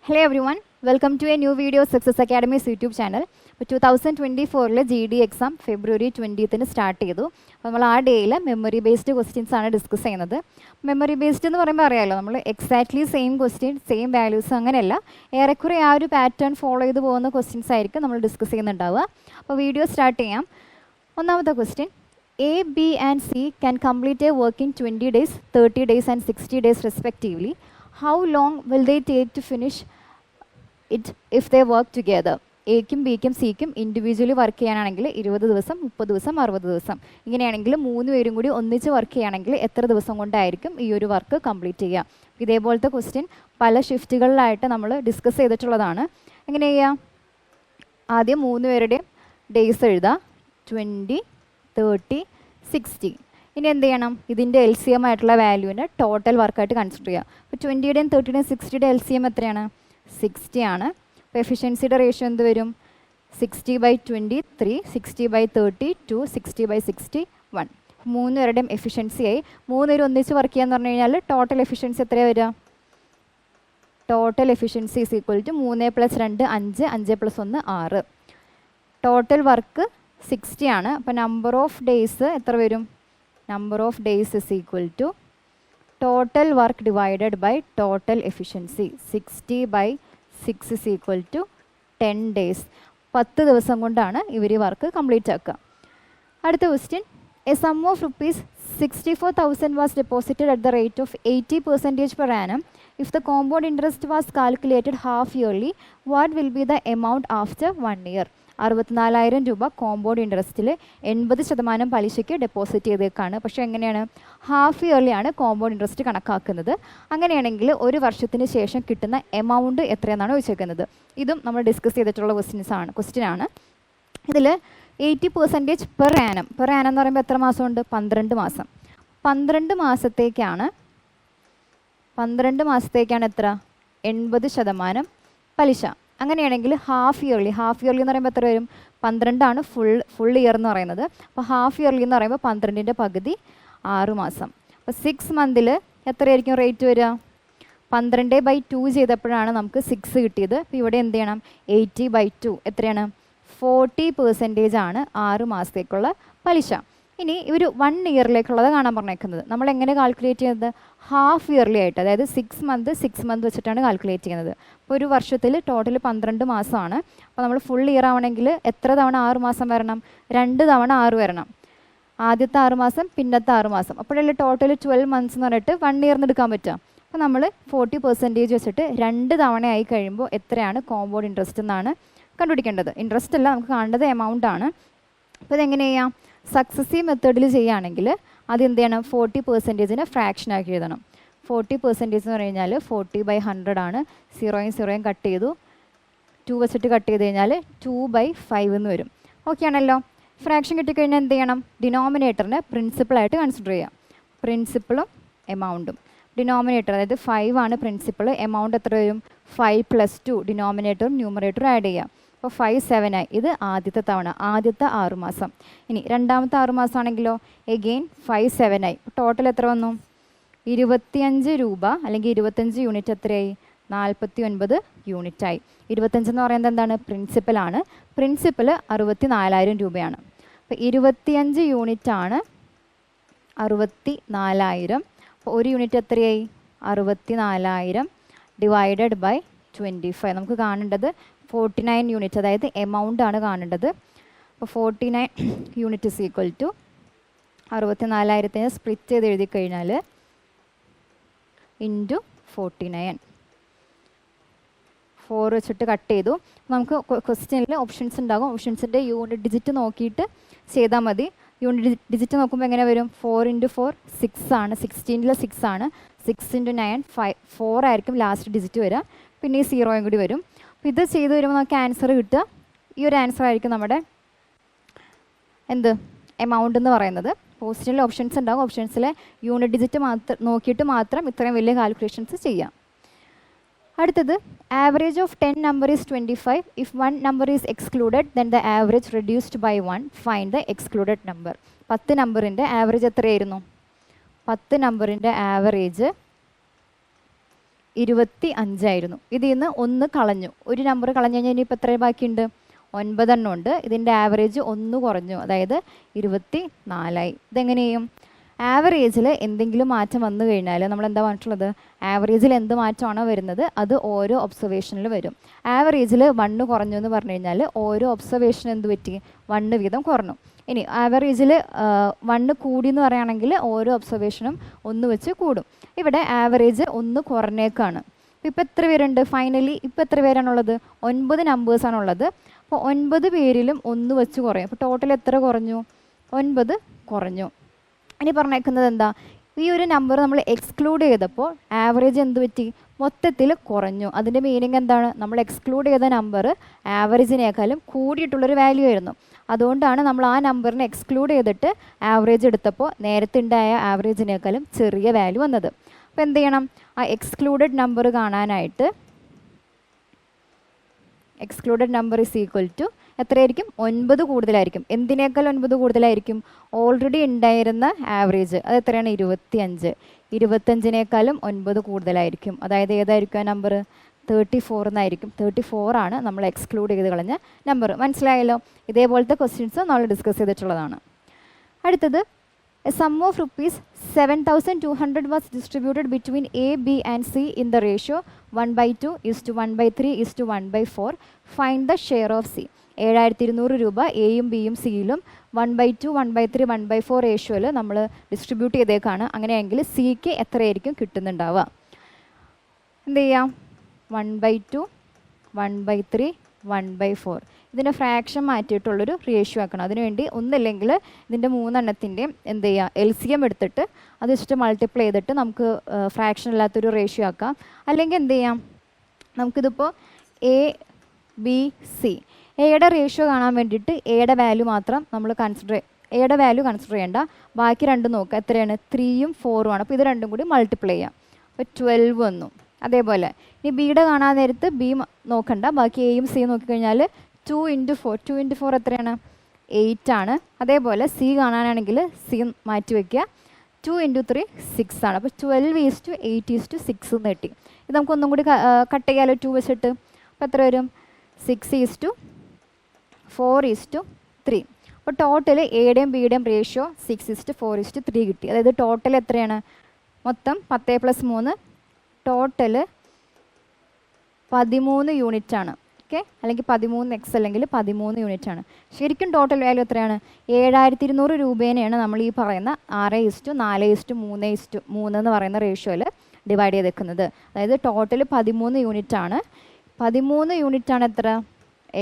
Hello everyone, welcome to a new video of Success Academy's YouTube channel. അപ്പോൾ 2024 GD exam ഫെബ്രുവരി 20th start ചെയ്തു. അപ്പോൾ നമ്മൾ ആ ഡേയിൽ മെമ്മറി ബേസ്ഡ് ക്വസ്റ്റ്യൻസ് ആണ് ഡിസ്കസ് ചെയ്യുന്നത്. മെമ്മറി ബേസ്ഡ് എന്ന് പറയുമ്പോൾ അറിയാമല്ലോ, നമ്മൾ exactly same question same values അങ്ങനെയല്ല, ഏറെക്കുറെ ആ ഒരു പാറ്റേൺ ഫോളോ ചെയ്ത് പോകുന്ന ക്വസ്റ്റ്യൻസ് ആയിരിക്കും നമ്മൾ ഡിസ്കസ് ചെയ്യുന്നുണ്ടാവുക. അപ്പോൾ വീഡിയോ സ്റ്റാർട്ട് ചെയ്യാം. ഒന്നാമത്തെ question, A, B and C can complete a work in 20 days, 30 days and 60 days respectively. How long will they take to finish it if they work together? എക്കും ബിക്കും സിക്കും individually work ചെയ്യാനാണെങ്കിൽ 20 ദിവസം, 30 ദിവസം, 60 ദിവസം. ഇങ്ങനെയാണെങ്കിൽ 3 പേരും കൂടി ഒന്നിച്ച് വർക്ക് ചെയ്യുകയാണെങ്കിൽ എത്ര ദിവസം കൊണ്ടായിരിക്കും ഈ ഒരു വർക്ക് കംപ്ലീറ്റ് ചെയ്യുക? ഇതേപോലത്തെ ക്വസ്റ്റ്യൻ പല ഷിഫ്റ്റുകളിലായിട്ട് നമ്മൾ ഡിസ്കസ് ചെയ്തിട്ടുള്ളതാണ്. എങ്ങനെ ചെയ്യുക? ആദ്യം 3 പേരുടെയും ഡേയ്സ് എഴുതുക, 20, 30, 60. ഇനി എന്ത് ചെയ്യണം? ഇതിൻ്റെ LCM ആയിട്ടുള്ള വാല്യൂവിനെ ടോട്ടൽ വർക്കായിട്ട് കൺസിഡർ ചെയ്യുക. അപ്പോൾ 20യുടെയും 30യുടെയും 60യുടെ LCM എത്രയാണ്? 60 ആണ്. അപ്പോൾ എഫിഷ്യൻസിയുടെ റേഷ്യോ എന്ത് വരും? 60/23, 60/32, 60/61. 3 പേരുടെയും എഫിഷ്യൻസിയായി. 3 പേരും ഒന്നിച്ച് വർക്ക് ചെയ്യാന്ന് പറഞ്ഞു കഴിഞ്ഞാൽ ടോട്ടൽ എഫിഷ്യൻസി എത്രയാണ് വരിക? Total efficiency is equal to 3 + 2 5, 5 + 1 6. Total work 60 ആണ്. അപ്പോൾ നമ്പർ ഓഫ് ഡേയ്സ് എത്ര വരും? Number of days is equal to total work divided by total efficiency. 60/6 is equal to 10 days. 10 ദിവസം കൊണ്ടാണ് ഇവർ വർക്ക് കംപ്ലീറ്റ് ആക്കുക. അടുത്ത question, a sum of ₹64,000 was deposited at the rate of 80% per annum. If the compound interest was calculated half yearly, what will be the amount after 1 year? 64,000 രൂപ compound ഇൻട്രസ്റ്റിൽ 80% പലിശയ്ക്ക് deposit ചെയ്തേക്കാണ്. പക്ഷേ എങ്ങനെയാണ്? Half yearly ആണ് compound interest കണക്കാക്കുന്നത്. അങ്ങനെയാണെങ്കിൽ ഒരു വർഷത്തിന് ശേഷം കിട്ടുന്ന എമൗണ്ട് എത്രയെന്നാണ് ചോദിച്ചേക്കുന്നത്. ഇതും നമ്മൾ ഡിസ്കസ് ചെയ്തിട്ടുള്ള ക്വസ്റ്റ്യനാണ്. ഇതിൽ 80% പെർ ആനം എന്ന് പറയുമ്പോൾ എത്ര മാസമുണ്ട്? 12 മാസം. 12 മാസത്തേക്കാണ് എത്ര? 80% പലിശ. അങ്ങനെയാണെങ്കിൽ ഹാഫ് ഇയർലി എന്ന് പറയുമ്പോൾ എത്ര വരും? 12 ആണ് ഫുൾ ഇയർ എന്ന് പറയുന്നത്. അപ്പോൾ ഹാഫ് ഇയർലി എന്ന് പറയുമ്പോൾ 12ൻ്റെ പകുതി 6 മാസം. അപ്പോൾ 6 മന്തിൽ എത്രയായിരിക്കും റേറ്റ് വരിക? 12/2 ചെയ്തപ്പോഴാണ് നമുക്ക് 6 കിട്ടിയത്. അപ്പോൾ ഇവിടെ എന്ത് ചെയ്യണം? 80/2 എത്രയാണ്? 40% ആണ് 6 മാസത്തേക്കുള്ള പലിശ. ഇനി ഇവർ 1 ഇയറിലേക്കുള്ളത് കാണാൻ പറഞ്ഞേക്കുന്നത്. നമ്മൾ എങ്ങനെ കാൽക്കുലേറ്റ് ചെയ്യുന്നത്? ഹാഫ് ഇയർലി ആയിട്ട്, അതായത് 6 മന്ത് വെച്ചിട്ടാണ് കാൽക്കുലേറ്റ് ചെയ്യുന്നത്. അപ്പോൾ ഒരു വർഷത്തിൽ ടോട്ടൽ 12 മാസമാണ്. അപ്പോൾ നമ്മൾ ഫുൾ ഇയർ ആവണമെങ്കിൽ എത്ര തവണ 6 മാസം വരണം? 2 തവണ 6 വരണം. ആദ്യത്തെ 6 മാസം, പിന്നത്തെ 6 മാസം. അപ്പോഴല്ലേ ടോട്ടൽ 12 months എന്ന് പറഞ്ഞിട്ട് 1 ഇയറിന് എടുക്കാൻ പറ്റുക. അപ്പോൾ നമ്മൾ 40% വെച്ചിട്ട് 2 തവണയായി കഴിയുമ്പോൾ എത്രയാണ് കോമ്പൗണ്ട് ഇൻട്രസ്റ്റ് എന്നാണ് കണ്ടുപിടിക്കേണ്ടത്. ഇൻട്രസ്റ്റ് അല്ല, നമുക്ക് കാണേണ്ടത് എമൗണ്ട് ആണ്. അപ്പോൾ ഇതെങ്ങനെ ചെയ്യാം? സക്സസീവ് മെത്തേഡിൽ ചെയ്യുകയാണെങ്കിൽ അത് എന്ത് ചെയ്യണം? 40%നെ ഫ്രാക്ഷനാക്കി എഴുതണം. 40% എന്ന് പറഞ്ഞു കഴിഞ്ഞാൽ 40/100 ആണ്. 0 കട്ട് ചെയ്തു, 2 വെച്ചിട്ട് കട്ട് ചെയ്ത് കഴിഞ്ഞാൽ 2/5 എന്ന് വരും. ഓക്കെ ആണല്ലോ? ഫ്രാക്ഷൻ കിട്ടിക്കഴിഞ്ഞാൽ എന്ത് ചെയ്യണം? ഡിനോമിനേറ്ററിനെ പ്രിൻസിപ്പിളായിട്ട് കൺസിഡർ ചെയ്യാം. പ്രിൻസിപ്പിളും എമൗണ്ടും. ഡിനോമിനേറ്റർ അതായത് 5 ആണ് പ്രിൻസിപ്പിൾ. എമൗണ്ട് എത്ര വരും? 5 + 2. ഡിനോമിനേറ്ററും ന്യൂമറേറ്ററും ആഡ് ചെയ്യാം. അപ്പോൾ 5 7 ആയി. ഇത് ആദ്യത്തെ തവണ, ആദ്യത്തെ 6 മാസം. ഇനി രണ്ടാമത്തെ 6 മാസം ആണെങ്കിലോ എഗെയിൻ 5 7 ആയി. ടോട്ടൽ എത്ര വന്നു? 25 രൂപ അല്ലെങ്കിൽ 25 യൂണിറ്റ് എത്രയായി? 49 യൂണിറ്റായി. 25 എന്ന് പറയുന്നത് എന്താണ്? പ്രിൻസിപ്പലാണ്. പ്രിൻസിപ്പൽ 64,000 രൂപയാണ്. അപ്പോൾ 25 യൂണിറ്റാണ് 64,000. അപ്പോൾ ഒരു യൂണിറ്റ് എത്രയായി? 64,000 ഡിവൈഡഡ് ബൈ 25. നമുക്ക് കാണേണ്ടത് 49 യൂണിറ്റ്, അതായത് എമൗണ്ട് ആണ് കാണേണ്ടത്. അപ്പോൾ 49 unit is equal to 64,000 split ചെയ്ത് എഴുതി കഴിഞ്ഞാൽ ഇൻറ്റു 49. 4 വെച്ചിട്ട് കട്ട് ചെയ്തു. നമുക്ക് ക്വസ്റ്റ്യനിൽ ഓപ്ഷൻസ് ഉണ്ടാകും. ഓപ്ഷൻസിൻ്റെ യൂണിറ്റ് ഡിജിറ്റ് നോക്കിയിട്ട് ചെയ്താൽ മതി. യൂണിറ്റ് ഡിജിറ്റ് നോക്കുമ്പോൾ എങ്ങനെ വരും? 4 × 4 6 ആണ്. 16ൽ 6 ആണ്. 6 × 9 4 ആയിരിക്കും ലാസ്റ്റ് ഡിജിറ്റ് വരിക. പിന്നെ ഈ 0 കൂടി വരും. അപ്പോൾ ഇത് ചെയ്ത് വരുമ്പോൾ നമുക്ക് ആൻസർ കിട്ടുക. ഈ ഒരു ആൻസർ ആയിരിക്കും നമ്മുടെ എമൗണ്ട് എന്ന് പറയുന്നത്. ക്വസ്റ്റ്യനിൽ ഓപ്ഷൻസ് ഉണ്ടാകും. ഓപ്ഷൻസിലെ യൂണിറ്റ് ഡിജിറ്റ് നോക്കിയിട്ട് മാത്രം ഇത്രയും വലിയ കാൽക്കുലേഷൻസ് ചെയ്യാം. അടുത്തത്, average of 10 number is 25. If 1 number is excluded then the average reduced by 1. Find the excluded number. 10 നമ്പറിൻ്റെ ആവറേജ് എത്രയായിരുന്നു? 10 നമ്പറിൻ്റെ ആവറേജ് 25 ഇതിൽ നിന്ന് 1 കളഞ്ഞു, ഒരു നമ്പർ കളഞ്ഞു കഴിഞ്ഞാൽ ഇനിയിപ്പോൾ എത്ര ബാക്കിയുണ്ട്? 9 എണ്ണം ഉണ്ട്. ഇതിൻ്റെ ആവറേജ് 1 കുറഞ്ഞു, അതായത് 24. ഇതെങ്ങനെ ചെയ്യും? ആവറേജിൽ എന്തെങ്കിലും മാറ്റം വന്നു കഴിഞ്ഞാൽ നമ്മൾ എന്താ പറഞ്ഞിട്ടുള്ളത്? ആവറേജിൽ എന്ത് മാറ്റമാണോ വരുന്നത് അത് ഓരോ ഒബ്സർവേഷനിൽ വരും. ആവറേജിൽ 1 കുറഞ്ഞു എന്ന് പറഞ്ഞു കഴിഞ്ഞാൽ ഓരോ ഒബ്സർവേഷൻ എന്ത് പറ്റി? 1 വീതം കുറഞ്ഞു. ഇനി ആവറേജിൽ 1 കൂടി എന്ന് പറയുകയാണെങ്കിൽ ഓരോ ഒബ്സർവേഷനും 1 വെച്ച് കൂടും. ഇവിടെ ആവറേജ് 1 കുറഞ്ഞേക്കാണ്. ഇപ്പോൾ എത്ര പേരുണ്ട് ഫൈനലി? ഇപ്പോൾ എത്ര പേരാണുള്ളത്? 9 നമ്പേഴ്സാണുള്ളത്. അപ്പോൾ 9 പേരിലും 1 വെച്ച് കുറയും. അപ്പോൾ ടോട്ടൽ എത്ര കുറഞ്ഞു? 9 കുറഞ്ഞു. ഇനി പറഞ്ഞേക്കുന്നത് എന്താ? ഈ ഒരു നമ്പർ നമ്മൾ എക്സ്ക്ലൂഡ് ചെയ്തപ്പോൾ ആവറേജ് എന്ത് പറ്റി? മൊത്തത്തിൽ കുറഞ്ഞു. അതിൻ്റെ മീനിങ് എന്താണ്? നമ്മൾ എക്സ്ക്ലൂഡ് ചെയ്ത നമ്പർ ആവറേജിനേക്കാളും കൂടിയിട്ടുള്ളൊരു വാല്യൂ ആയിരുന്നു. അതുകൊണ്ടാണ് നമ്മൾ ആ നമ്പറിനെ എക്സ്ക്ലൂഡ് ചെയ്തിട്ട് ആവറേജ് എടുത്തപ്പോൾ നേരത്തെ ഉണ്ടായ ആവറേജിനേക്കാളും ചെറിയ വാല്യൂ വന്നത്. അപ്പോൾ എന്ത് ചെയ്യണം? ആ എക്സ്ക്ലൂഡഡ് നമ്പർ കാണാനായിട്ട് excluded number is equal to എത്രയായിരിക്കും? 9 കൂടുതലായിരിക്കും. എന്തിനേക്കാൾ 9 കൂടുതലായിരിക്കും? ഓൾറെഡി ഉണ്ടായിരുന്ന ആവറേജ് അത് എത്രയാണ്? 25. 25നേക്കാളും 9 കൂടുതലായിരിക്കും. അതായത് ഏതായിരിക്കും ആ നമ്പർ? 34 എന്നായിരിക്കും. 34 ആണ് നമ്മൾ എക്സ്ക്ലൂഡ് ചെയ്ത് കളഞ്ഞ നമ്പർ. മനസ്സിലായല്ലോ? ഇതേപോലത്തെ ക്വസ്റ്റ്യൻസ് നമ്മൾ ഡിസ്കസ് ചെയ്തിട്ടുള്ളതാണ്. അടുത്തത്, a sum of rupees 7,200 was distributed between A, B and C in the ratio 1/2 is to 1/3 is to 1/4. Find the share of C. 7,200 രൂപ എയും ബിയും സിയിലും 1/2, 1/3, 1/4 റേഷ്യോയിൽ നമ്മൾ ഡിസ്ട്രിബ്യൂട്ട് ചെയ്തേക്കാണ്. അങ്ങനെയെങ്കിൽ സിക്ക് എത്രയായിരിക്കും കിട്ടുന്നുണ്ടാവുക? എന്ത് ചെയ്യാം? 1/2, 1/3, 1/4 ഇതിൻ്റെ ഫ്രാക്ഷൻ മാറ്റിയിട്ടുള്ളൊരു റേഷ്യോ ആക്കണം. അതിനുവേണ്ടി ഒന്നില്ലെങ്കിൽ ഇതിൻ്റെ 3 എണ്ണത്തിൻ്റെയും എന്ത് ചെയ്യുക? LCM എടുത്തിട്ട് അത് വെച്ചിട്ട് മൾട്ടിപ്ലൈ ചെയ്തിട്ട് നമുക്ക് ഫ്രാക്ഷൻ ഇല്ലാത്തൊരു റേഷ്യോ ആക്കാം. അല്ലെങ്കിൽ എന്ത് ചെയ്യാം? നമുക്കിതിപ്പോൾ എ ബി സി എയുടെ റേഷ്യോ കാണാൻ വേണ്ടിയിട്ട് എയുടെ വാല്യൂ മാത്രം നമ്മൾ എയുടെ വാല്യൂ കൺസിഡർ ചെയ്യേണ്ട, ബാക്കി രണ്ടും നോക്കുക. എത്രയാണ്? 3ഉം 4ഉം ആണ്. അപ്പോൾ ഇത് രണ്ടും കൂടി മൾട്ടിപ്ലൈ ചെയ്യാം. അപ്പോൾ 12 വന്നു. അതേപോലെ ഇനി ബിയുടെ കാണാൻ നേരത്ത് ബി നോക്കണ്ട, ബാക്കി എയും സിയും നോക്കിക്കഴിഞ്ഞാൽ 2 × 4 2 × 4 എത്രയാണ്? 8 ആണ്. അതേപോലെ സി കാണാനാണെങ്കിൽ സി മാറ്റി വയ്ക്കുക. 2 × 3 6 ആണ്. അപ്പോൾ 12:8:6 എന്ന് കിട്ടി. ഇത് നമുക്കൊന്നും കൂടി കട്ട് ചെയ്യാലോ 2 വെച്ചിട്ട്. അപ്പോൾ എത്ര വരും? 6:4:3. അപ്പോൾ ടോട്ടൽ എയുടെയും ബിയുടെയും റേഷ്യോ 6:4:3 കിട്ടി. അതായത് ടോട്ടൽ എത്രയാണ്? മൊത്തം 10 + 3 ടോട്ടൽ 13 യൂണിറ്റ് ആണ്. ഓക്കെ, അല്ലെങ്കിൽ 13x അല്ലെങ്കിൽ 13 യൂണിറ്റ് ആണ്. ശരിക്കും ടോട്ടൽ വാല്യൂ എത്രയാണ്? 7,200 രൂപേനെയാണ് നമ്മൾ ഈ പറയുന്ന 6:4:3 എന്ന് പറയുന്ന റേഷ്യോയിൽ ഡിവൈഡ് ചെയ്തേക്കുന്നത്. അതായത് ടോട്ടൽ 13 യൂണിറ്റ് ആണ്. 13 യൂണിറ്റ് ആണ് എത്ര?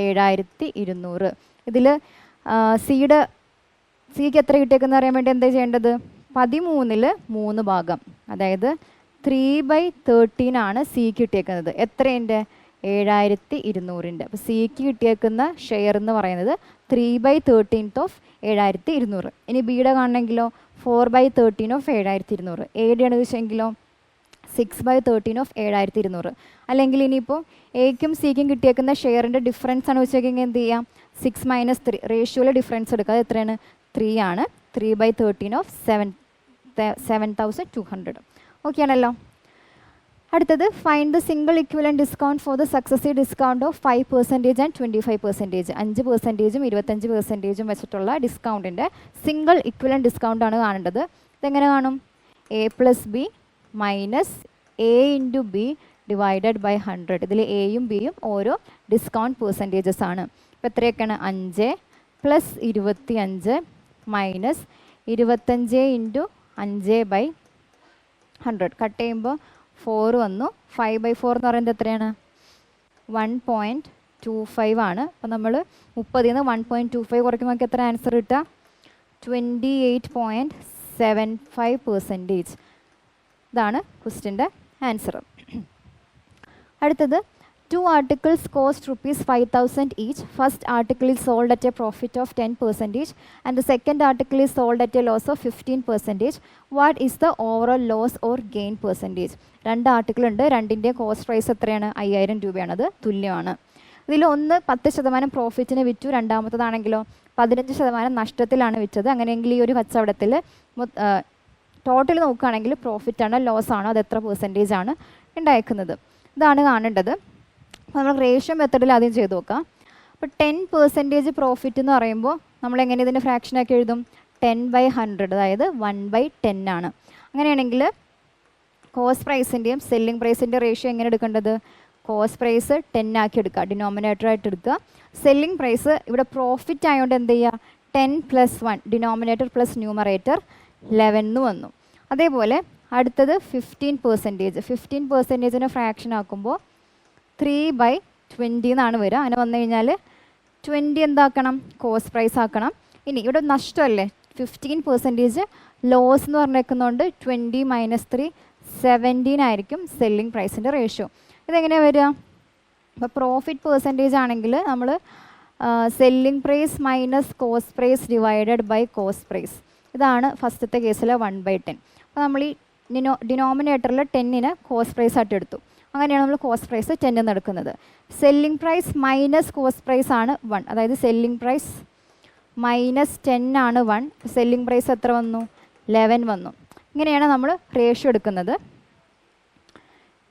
7,200. ഇതിൽ സിക്ക് എത്ര കിട്ടിയേക്കെന്ന് അറിയാൻ വേണ്ടി എന്താ ചെയ്യേണ്ടത്? 13ൽ 3 ഭാഗം, അതായത് 3/13 ആണ് സിക്ക് കിട്ടിയേക്കുന്നത്. എത്രയുണ്ട്? 7,200. അപ്പോൾ സിക്ക് കിട്ടിയേക്കുന്ന ഷെയർ എന്ന് പറയുന്നത് 3/13 ഓഫ് 7,200. ഇനി ബിയുടെ കാണണമെങ്കിലോ 4/13 ഓഫ് 7,200. എയുടെ ആണ് വെച്ചെങ്കിലോ 6/13 ഓഫ് 7,200. അല്ലെങ്കിൽ ഇനിയിപ്പോൾ എക്കും സിക്കും കിട്ടിയേക്കുന്ന ഷെയറിൻ്റെ ഡിഫറൻസ് ആണ് വെച്ചെങ്കിൽ എന്ത് ചെയ്യാം? 6 - 3 റേഷ്യോയിലെ ഡിഫറൻസ് എടുക്കുക. അത് എത്രയാണ്? 3 ആണ്. 3/13 ഓഫ് 7,200. ഓക്കെ ആണല്ലോ. അടുത്തത്, find the single equivalent discount for the successive discount of 5% and 25%. 5%ഉം 25%ഉം വെച്ചിട്ടുള്ള ഡിസ്കൗണ്ടിൻ്റെ സിംഗിൾ ഇക്വലൻറ്റ് ഡിസ്കൗണ്ട് ആണ് കാണേണ്ടത്. ഇതെങ്ങനെ കാണും? A + B minus A × B divided by 100. ഇതിൽ എയും ബിയും ഓരോ ഡിസ്കൗണ്ട് പെർസെൻറ്റേജസ് ആണ്. ഇപ്പോൾ എത്രയൊക്കെയാണ്? 5 + 25 മൈനസ് 25 × 5/100. കട്ട് ചെയ്യുമ്പോൾ 4 വന്നു. 5/4 എന്ന് പറയുന്നത് എത്രയാണ്? 1.25 ആണ്. അപ്പോൾ നമ്മൾ 30ൽ നിന്ന് 1.25 കുറയ്ക്കുമ്പോൾ നമുക്ക് എത്ര ആൻസർ കിട്ടുക? 28.75%. ഇതാണ് ക്വസ്റ്റ്യൻ്റെ ആൻസർ. അടുത്തത്, 2 articles cost ₹5,000 each. First article is sold at a profit of 10% and the second article is sold at a loss of 15%. What is the overall loss or gain percentage? 2 article ഉണ്ട്. രണ്ടിൻ്റെ cost price എത്രയാണ്? 5,000 രൂപയാണ്. അത് തുല്യമാണ്. ഇതിൽ ഒന്ന് 10% പ്രോഫിറ്റിന് വിറ്റു, രണ്ടാമത്തതാണെങ്കിലോ 15% നഷ്ടത്തിലാണ് വിറ്റത്. അങ്ങനെയെങ്കിൽ ഈ ഒരു കച്ചവടത്തിൽ ടോട്ടൽ നോക്കുകയാണെങ്കിൽ പ്രോഫിറ്റാണോ ലോസ് ആണോ, അത് എത്ര പെർസെൻറ്റേജ് ആണ് ഉണ്ടായിരിക്കുന്നത്. ഇതാണ് കാണേണ്ടത്. അപ്പോൾ നമ്മൾ റേഷ്യോ മെത്തഡിൽ ആദ്യം ചെയ്ത് നോക്കാം. അപ്പോൾ 10% പ്രോഫിറ്റ് എന്ന് പറയുമ്പോൾ നമ്മൾ എങ്ങനെ ഇതിൻ്റെ ഫ്രാക്ഷനാക്കി എഴുതും? 10/100, അതായത് 1/10 ആണ്. അങ്ങനെയാണെങ്കിൽ കോസ്റ്റ് പ്രൈസിൻ്റെയും സെല്ലിംഗ് പ്രൈസിൻ്റെ റേഷ്യോ എങ്ങനെ എടുക്കേണ്ടത്? കോസ്റ്റ് പ്രൈസ് 10 ആക്കി എടുക്കുക, ഡിനോമിനേറ്റർ ആയിട്ട് എടുക്കുക. സെല്ലിംഗ് പ്രൈസ് ഇവിടെ പ്രോഫിറ്റ് ആയതുകൊണ്ട് എന്ത് ചെയ്യുക? 10 + 1, ഡിനോമിനേറ്റർ പ്ലസ് ന്യൂമറേറ്റർ 11 വന്നു. അതേപോലെ അടുത്തത് 15%. 15%നെ ഫ്രാക്ഷൻ ആക്കുമ്പോൾ 3/20 എന്നാണ് വരിക. അങ്ങനെ വന്നു കഴിഞ്ഞാൽ 20 എന്താക്കണം? കോസ്റ്റ് പ്രൈസ് ആക്കണം. ഇനി ഇവിടെ നഷ്ടമല്ലേ, 15% ലോസ് എന്ന് പറഞ്ഞേക്കുന്നതുകൊണ്ട് 20 - 3 17 ആയിരിക്കും സെല്ലിംഗ് പ്രൈസിൻ്റെ റേഷ്യോ. ഇതെങ്ങനെയാണ് വരിക? അപ്പോൾ പ്രോഫിറ്റ് പെർസെൻറ്റേജ് ആണെങ്കിൽ നമ്മൾ selling price minus cost price divided by cost price. ഇതാണ് ഫസ്റ്റത്തെ കേസിൽ 1/10. അപ്പോൾ നമ്മൾ ഈ ഡിനോമിനേറ്ററിൽ 10നെ കോസ്റ്റ് പ്രൈസ് ആയിട്ട് എടുത്തു. അങ്ങനെയാണ് നമ്മൾ കോസ്റ്റ് പ്രൈസ് 10 എന്ന് എടുക്കുന്നത്. Selling price minus cost price ആണ് 1, അതായത് സെല്ലിംഗ് പ്രൈസ് -10 ആണ് 1. സെല്ലിംഗ് പ്രൈസ് എത്ര വന്നു? 11 വന്നു. ഇങ്ങനെയാണ് നമ്മൾ റേഷ്യോ എടുക്കുന്നത്.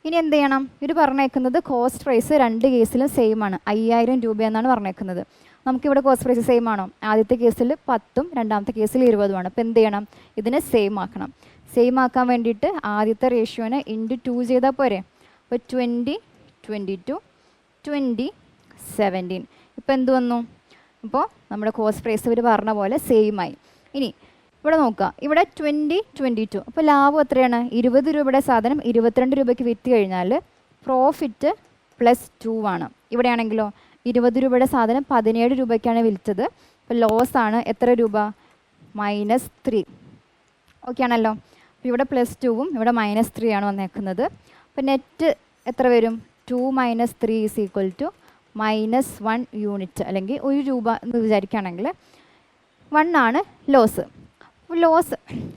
ഇനി എന്ത് ചെയ്യണം? ഇത് പറഞ്ഞേക്കുന്നത് കോസ്റ്റ് പ്രൈസ് രണ്ട് കേസിലും സെയിം ആണ്, 5000 രൂപയെന്നാണ് പറഞ്ഞേക്കുന്നത്. നമുക്കിവിടെ കോസ്റ്റ് പ്രൈസ് സെയിം ആണോ? ആദ്യത്തെ കേസിൽ 10ഉം രണ്ടാമത്തെ കേസിൽ 20ഉം ആണ്. അപ്പോൾ എന്ത് ചെയ്യണം? ഇതിനെ സെയിം ആക്കണം. സെയിം ആക്കാൻ വേണ്ടിയിട്ട് ആദ്യത്തെ റേഷ്യോനെ × 2 ചെയ്താൽ പോരെ? അപ്പോൾ 20, 22, 20, 17. ഇപ്പോൾ എന്ത് വന്നു? അപ്പോൾ നമ്മുടെ കോസ്റ്റ് പ്രൈസ് ഇവർ പറഞ്ഞ പോലെ സെയിം ആയി. ഇനി ഇവിടെ നോക്കുക, ഇവിടെ 20, 22. അപ്പോൾ ലാഭം എത്രയാണ്? 20 രൂപയുടെ സാധനം 22 രൂപയ്ക്ക് വിറ്റ് കഴിഞ്ഞാൽ പ്രോഫിറ്റ് +2 ആണ്. ഇവിടെയാണെങ്കിലോ 20 രൂപയുടെ സാധനം 17 രൂപയ്ക്കാണ് വിൽറ്റത്. അപ്പോൾ ലോസ് ആണ് എത്ര രൂപ? -3. ഓക്കെ ആണല്ലോ. അപ്പോൾ ഇവിടെ +2ഉം ഇവിടെ -3 ആണ് വന്നേക്കുന്നത്. അപ്പോൾ നെറ്റ് എത്ര വരും? 2 - 3 = -1 യൂണിറ്റ്, അല്ലെങ്കിൽ 1 രൂപ എന്ന് വിചാരിക്കുകയാണെങ്കിൽ 1 ആണ് ലോസ്. അപ്പോൾ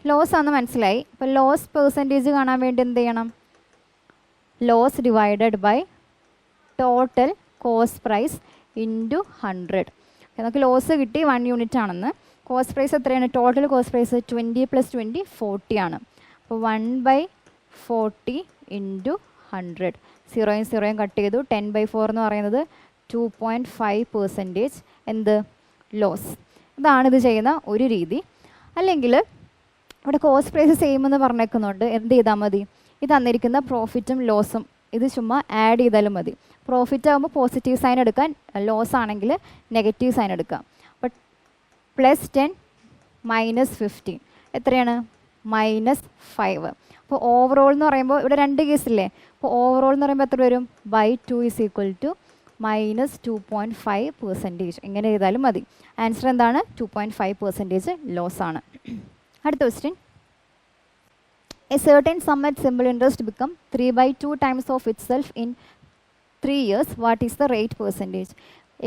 ലോസ് ആണെന്ന് മനസ്സിലായി. അപ്പോൾ ലോസ് പെർസെൻറ്റേജ് കാണാൻ വേണ്ടി എന്ത് ചെയ്യണം? Loss divided by total cost price × 100. നമുക്ക് ലോസ് കിട്ടി 1 യൂണിറ്റ് ആണെന്ന്. കോസ്റ്റ് പ്രൈസ് എത്രയാണ്? ടോട്ടൽ കോസ്റ്റ് പ്രൈസ് 20 + 20 40 ആണ്. അപ്പോൾ 1/40 × 100. 0യും 0യും കട്ട് ചെയ്തു. 10/4 എന്ന് പറയുന്നത് 2.5% എന്ത്? ലോസ്. ഇതാണിത് ചെയ്യുന്ന ഒരു രീതി. അല്ലെങ്കിൽ ഇവിടെ കോസ്റ്റ് പ്രൈസ് സെയിം എന്ന് പറഞ്ഞേക്കുന്നുണ്ട്. എന്ത് ചെയ്താൽ മതി? ഇത് തന്നിരിക്കുന്ന പ്രോഫിറ്റും ലോസും ഇത് ചുമ്മാ ആഡ് ചെയ്താലും മതി. പ്രോഫിറ്റ് ആകുമ്പോൾ പോസിറ്റീവ് സൈൻ എടുക്കാൻ, ലോസ് ആണെങ്കിൽ നെഗറ്റീവ് സൈൻ എടുക്കാം. അപ്പോൾ +10 - 15 എത്രയാണ്? -5. അപ്പോൾ ഓവറോൾ എന്ന് പറയുമ്പോൾ ഇവിടെ രണ്ട് കേസില്ലേ? അപ്പോൾ ഓവറോൾ എന്ന് പറയുമ്പോൾ എത്ര വരും? /2 = -2.5%. ഇങ്ങനെ ചെയ്താലും മതി. ആൻസർ എന്താണ്? 2.5% ലോസ് ആണ്. അടുത്ത question. A certain sum at simple interest become 3/2 times of itself in 3 years. What is the rate percentage?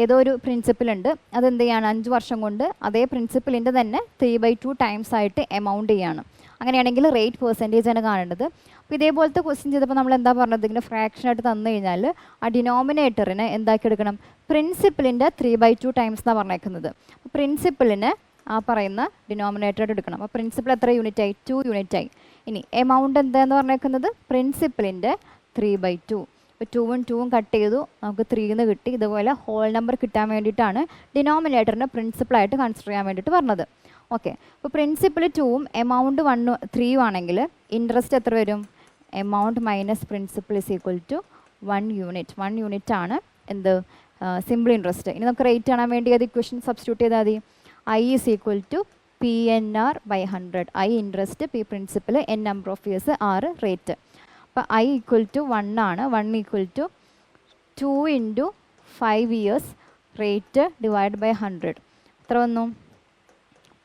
ഏതോ ഒരു പ്രിൻസിപ്പിൾ ഉണ്ട്, അതെന്ത് ചെയ്യാണ്? 5 വർഷം കൊണ്ട് അതേ പ്രിൻസിപ്പിളിൻ്റെ തന്നെ 3/2 ടൈംസ് ആയിട്ട് എമൗണ്ട് ചെയ്യാണ്. അങ്ങനെയാണെങ്കിൽ റേറ്റ് പെർസെൻറ്റേജ് ആണ് കാണേണ്ടത്. അപ്പോൾ ഇതേപോലത്തെ ക്വസ്റ്റ്യൻ ചെയ്തപ്പോൾ നമ്മൾ എന്താ പറഞ്ഞത്? ഇങ്ങനെ ഫ്രാക്ഷനായിട്ട് തന്നു കഴിഞ്ഞാൽ ആ ഡിനോമിനേറ്ററിനെ എന്താക്കി എടുക്കണം? പ്രിൻസിപ്പിളിൻ്റെ 3/2 ടൈംസ് എന്നാണ് പറഞ്ഞേക്കുന്നത്. അപ്പോൾ പ്രിൻസിപ്പിളിന് ആ പറയുന്ന ഡിനോമിനേറ്റർ എടുക്കണം. അപ്പോൾ പ്രിൻസിപ്പിൾ എത്ര യൂണിറ്റ് ആയി? 2 യൂണിറ്റ് ആയി. ഇനി എമൗണ്ട് എന്താന്ന് പറഞ്ഞേക്കുന്നത്? പ്രിൻസിപ്പിളിൻ്റെ 3/2. ഇപ്പോൾ 2ഉം 2ഉം കട്ട് ചെയ്തു, നമുക്ക് 3 എന്ന് കിട്ടി. ഇതുപോലെ ഹോൾ നമ്പർ കിട്ടാൻ വേണ്ടിയിട്ടാണ് ഡിനോമിനേറ്ററിനെ പ്രിൻസിപ്പിളായിട്ട് കൺസിഡർ ചെയ്യാൻ വേണ്ടിയിട്ട് പറഞ്ഞത്. ഓക്കെ. അപ്പോൾ പ്രിൻസിപ്പിൾ 2ഉം എമൗണ്ട് 3ഉം ആണെങ്കിൽ ഇൻട്രസ്റ്റ് എത്ര വരും? Amount minus principle = 1 unit. 1 unit ആണ് എന്ത്? Simple interest. ഇനി നമുക്ക് റേറ്റ് കാണാൻ വേണ്ടി അത് ഇക്വേഷൻ സബ്സ്റ്റിറ്റ്യൂട്ട് ചെയ്താൽ മതി. I = PNR/100. I interest, P principle, N number of years, R rate. അപ്പോൾ I = 1 ആണ്. 1 = 2 × 5 ഇയേഴ്സ് റേറ്റ് ഡിവൈഡ് ബൈ 100. എത്ര വന്നു?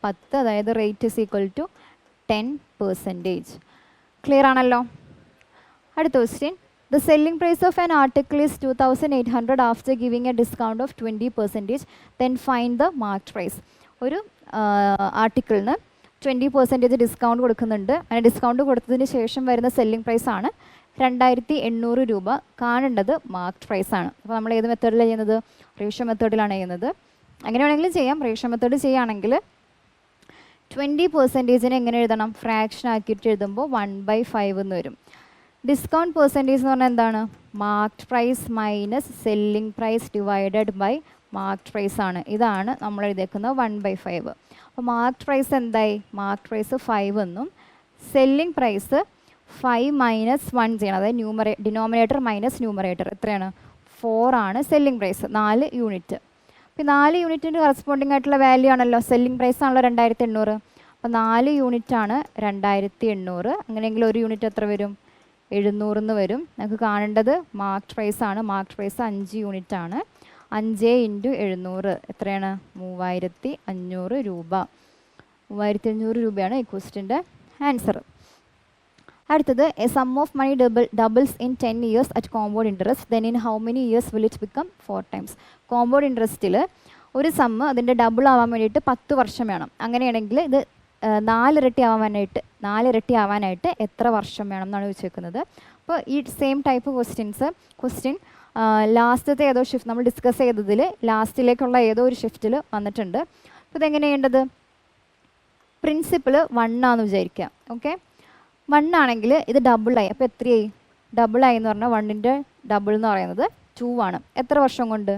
10. അതായത് റേറ്റ് = 10%. ക്ലിയർ ആണല്ലോ. അടുത്ത question. The selling price of an article is 2,800 after giving a discount of 20%. Then find the marked price. ഒരു ആർട്ടിക്കിളിന് 20% discount കൊടുക്കുന്നുണ്ട്. അങ്ങനെ ഡിസ്കൗണ്ട് കൊടുത്തതിന് ശേഷം വരുന്ന സെല്ലിംഗ് പ്രൈസ് ആണ് 2800 രൂപ. കാണേണ്ടത് മാർക്ക്ഡ് പ്രൈസ് ആണ്. അപ്പോൾ നമ്മൾ ഏത് മെത്തേഡിലാണ് ചെയ്യുന്നത്? റേഷ്യോ മെത്തേഡിലാണ് ചെയ്യുന്നത്. അങ്ങനെ വേണമെങ്കിലും ചെയ്യാം. റേഷ്യോ മെത്തേഡ് ചെയ്യുകയാണെങ്കിൽ 20%നെ എങ്ങനെ എഴുതണം? ഫ്രാക്ഷൻ ആക്കിയിട്ട് എഴുതുമ്പോൾ 1/5 എന്ന് വരും. ഡിസ്കൗണ്ട് പെർസെൻറ്റേജ് എന്ന് പറഞ്ഞാൽ എന്താണ്? Marked price minus selling price divided by marked price ആണ്. ഇതാണ് നമ്മൾ എഴുതിയേക്കുന്നത് 1/5. അപ്പോൾ മാർക്ക്ഡ് പ്രൈസ് എന്തായി? മാർക്ക്ഡ് പ്രൈസ് 5 എന്നും സെല്ലിംഗ് പ്രൈസ് 5 മൈനസ് 1 ചെയ്യണം. അതായത് ഡിനോമിനേറ്റർ മൈനസ് ന്യൂമറേറ്റർ എത്രയാണ്? 4 ആണ് സെല്ലിംഗ് പ്രൈസ്, 4 യൂണിറ്റ്. അപ്പോൾ 4 യൂണിറ്റിൻ്റെ കറസ്പോണ്ടിങ് ആയിട്ടുള്ള വാല്യൂ ആണല്ലോ സെല്ലിംഗ് പ്രൈസ് ആണല്ലോ 2800. അപ്പോൾ 4 യൂണിറ്റ് ആണ് 2800. അങ്ങനെയെങ്കിൽ ഒരു യൂണിറ്റ് എത്ര വരും? 700 എന്ന് വരും. നമുക്ക് കാണേണ്ടത് മാർക്ക്ഡ് പ്രൈസ് ആണ്. മാർക്ക്ഡ് പ്രൈസ് 5 യൂണിറ്റ് ആണ്. 5 × 700 എത്രയാണ്? 3500 രൂപ. 3500 രൂപയാണ് ഈ ക്വസ്റ്റിൻ്റെ ആൻസർ. അടുത്തത് a sum of money doubles in 10 years at compound interest then in how many years will it become 4 times? Compound ഇൻട്രസ്റ്റിൽ ഒരു സമ്മ് അതിൻ്റെ ഡബിൾ ആവാൻ വേണ്ടിയിട്ട് 10 വർഷം വേണം. അങ്ങനെയാണെങ്കിൽ ഇത് 4 ഇരട്ടി ആവാനായിട്ട് എത്ര വർഷം വേണം എന്നാണ് ചോദിച്ചേക്കുന്നത്. അപ്പോൾ ഈ സെയിം ടൈപ്പ് ക്വസ്റ്റ്യൻ ലാസ്റ്റത്തെ ഏതോ ഷിഫ്റ്റ് നമ്മൾ ഡിസ്കസ് ചെയ്തതിൽ ലാസ്റ്റിലേക്കുള്ള ഏതോ ഒരു ഷിഫ്റ്റിൽ വന്നിട്ടുണ്ട്. അപ്പോൾ ഇതെങ്ങനെ ചെയ്യേണ്ടത്? പ്രിൻസിപ്പിൾ 1 ആണെന്ന് വിചാരിക്കുക. ഓക്കെ, 1 ആണെങ്കിൽ ഇത് ഡബിളായി. അപ്പോൾ എത്രയായി? ഡബിളായി എന്ന് പറഞ്ഞാൽ 1ൻ്റെ ഡബിൾ എന്ന് പറയുന്നത് 2 ആണ്. എത്ര വർഷം കൊണ്ട്?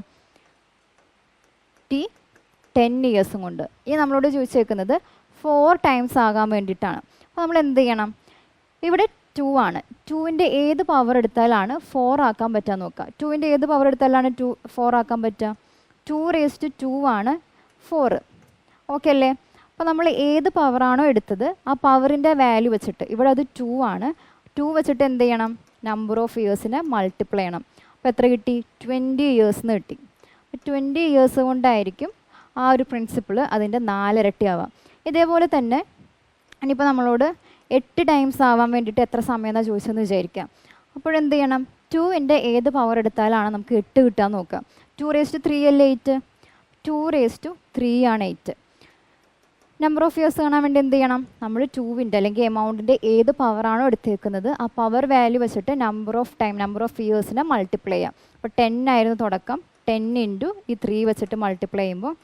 10 years കൊണ്ട്. ഈ നമ്മളോട് ചോദിച്ചേക്കുന്നത് 4 times ആകാൻ വേണ്ടിയിട്ടാണ്. അപ്പോൾ നമ്മൾ എന്ത് ചെയ്യണം? ഇവിടെ 2 ആണ്. 2ൻ്റെ ഏത് പവർ എടുത്താലാണ് 4 ആക്കാൻ പറ്റുക നോക്കുക. 2ൻ്റെ ഏത് പവർ എടുത്താലാണ് 4 ആക്കാൻ പറ്റുക? 2⁻2 ആണ് 4. ഓക്കെ അല്ലേ? അപ്പോൾ നമ്മൾ ഏത് പവറാണോ എടുത്തത് ആ പവറിൻ്റെ വാല്യൂ വെച്ചിട്ട്, ഇവിടെ അത് 2 ആണ്, 2 വെച്ചിട്ട് എന്ത് ചെയ്യണം? നമ്പർ ഓഫ് ഇയേഴ്സിനെ മൾട്ടിപ്ലൈ ചെയ്യണം. അപ്പോൾ എത്ര കിട്ടി? 20 years എന്ന് കിട്ടി. 20 years കൊണ്ടായിരിക്കും ആ ഒരു പ്രിൻസിപ്പിൾ അതിൻ്റെ 4 ഇരട്ടി ആവാം. ഇതേപോലെ തന്നെ ഇനിയിപ്പോൾ നമ്മളോട് 8 times ആവാൻ വേണ്ടിയിട്ട് എത്ര സമയം എന്നാണ് ചോദിച്ചതെന്ന് വിചാരിക്കാം. അപ്പോഴെന്ത് ചെയ്യണം? 2ൻ്റെ ഏത് പവർ എടുത്താലാണ് നമുക്ക് 8 കിട്ടാൻ നോക്കാം. 2⁻3 അല്ലേ 8? 2⁻3 ആണ് 8. നമ്പർ ഓഫ് ഇയേഴ്സ് കാണാൻ വേണ്ടി എന്ത് ചെയ്യണം? നമ്മൾ 2ൻ്റെ അല്ലെങ്കിൽ എമൗണ്ടിൻ്റെ ഏത് പവറാണോ എടുത്തേക്കുന്നത് ആ പവർ വാല്യൂ വെച്ചിട്ട് നമ്പർ ഓഫ് ഇയേഴ്സിനെ മൾട്ടിപ്ലൈ ചെയ്യാം. അപ്പോൾ 10 ആയിരുന്നു തുടക്കം. 10 × ഈ 3 വെച്ചിട്ട് മൾട്ടിപ്ലൈ ചെയ്യുമ്പോൾ